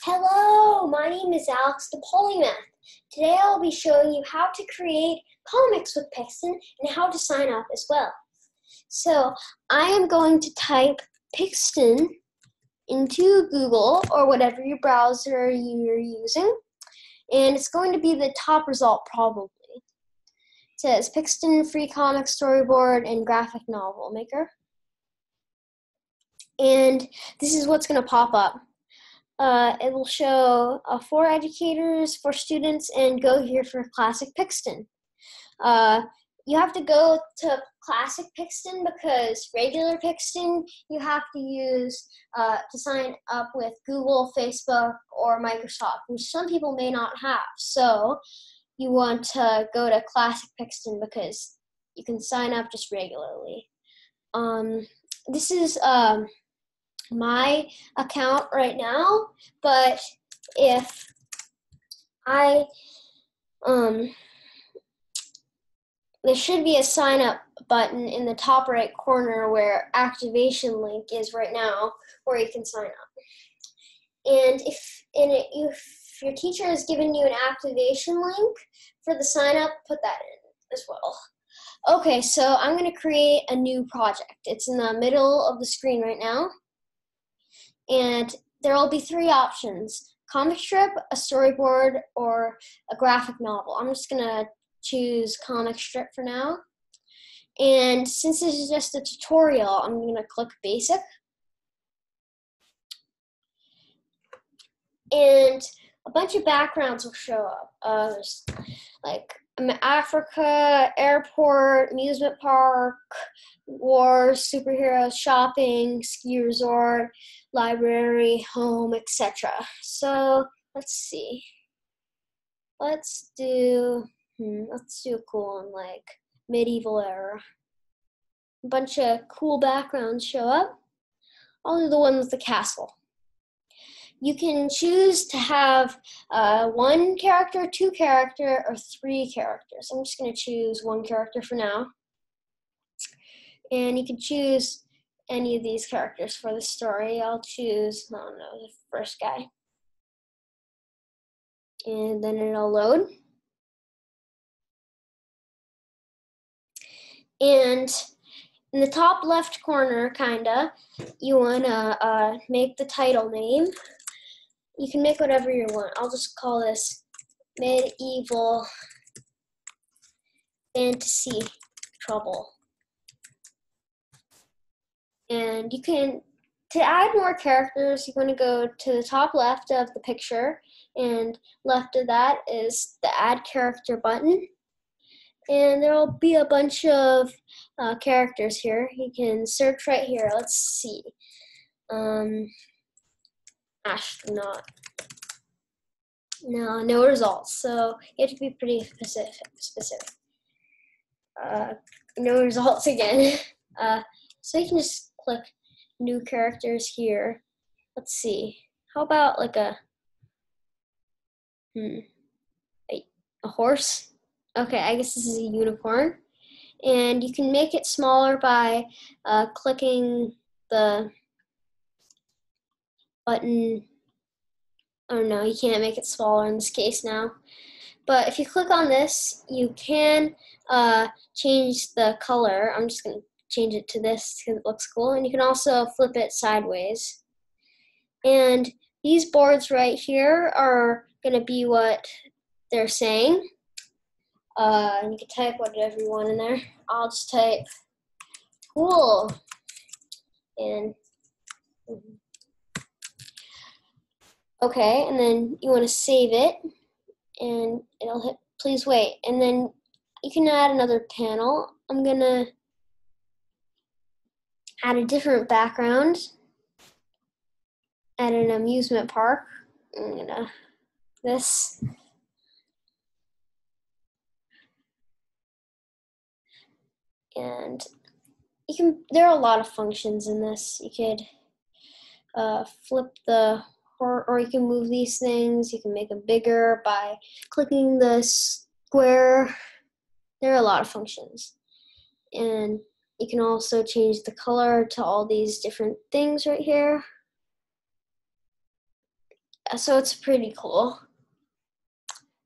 Hello, my name is Alex the Polymath. Today I'll be showing you how to create comics with Pixton and how to sign up as well. So I am going to type Pixton into Google or whatever your browser you're using, and it's going to be the top result probably. It says Pixton free comic storyboard and graphic novel maker. And this is what's going to pop up. It will show for educators, for students, and go here for Classic Pixton. You have to go to Classic Pixton because regular Pixton you have to use to sign up with Google, Facebook, or Microsoft, which some people may not have. So you want to go to Classic Pixton because you can sign up just regularly. This is my account right now, but if I there should be a sign up button in the top right corner where activation link is right now, where you can sign up. And if your teacher has given you an activation link for the sign up, put that in as well. Okay, so I'm going to create a new project. It's in the middle of the screen right now. And there will be three options: comic strip, a storyboard, or a graphic novel. I'm just gonna choose comic strip for now. And since this is just a tutorial, I'm gonna click basic. And a bunch of backgrounds will show up. There's like Africa, airport, amusement park, wars, superheroes, shopping, ski resort, library, home, etc. So let's see. Let's do a cool one like medieval era. A bunch of cool backgrounds show up. I'll do the one with the castle. You can choose to have one character, two character, or three characters. I'm just going to choose one character for now. And you can choose any of these characters for the story. I'll choose, I don't know, the first guy. And then it'll load. And in the top left corner, kinda, you wanna make the title name. You can make whatever you want. I'll just call this Medieval Fantasy Trouble. And you can, to add more characters, you want to go to the top left of the picture, and left of that is the Add Character button. And there will be a bunch of characters here. You can search right here. Let's see. Astronaut. No results. So you have to be pretty specific. No results again. So you can just click new characters here. Let's see. How about like a horse? Okay, I guess this is a unicorn. And you can make it smaller by clicking the button. Oh no, you can't make it smaller in this case now. But if you click on this, you can change the color. I'm just going to change it to this because it looks cool. And you can also flip it sideways. And these boards right here are going to be what they're saying. And you can type whatever you want in there. I'll just type cool. And okay, and then you want to save it. And it'll hit please wait. And then you can add another panel. I'm going to add a different background. At an amusement park. I'm gonna this. And you can, there are a lot of functions in this. You could flip the, or you can move these things. You can make them bigger by clicking the square. There are a lot of functions. And you can also change the color to all these different things right here. So it's pretty cool.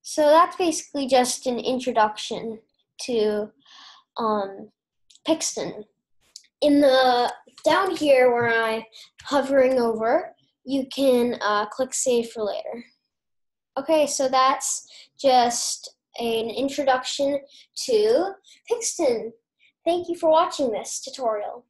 So that's basically just an introduction to Pixton. In the down here where I'm hovering over, you can click Save for later. Okay, so that's just an introduction to Pixton. Thank you for watching this tutorial.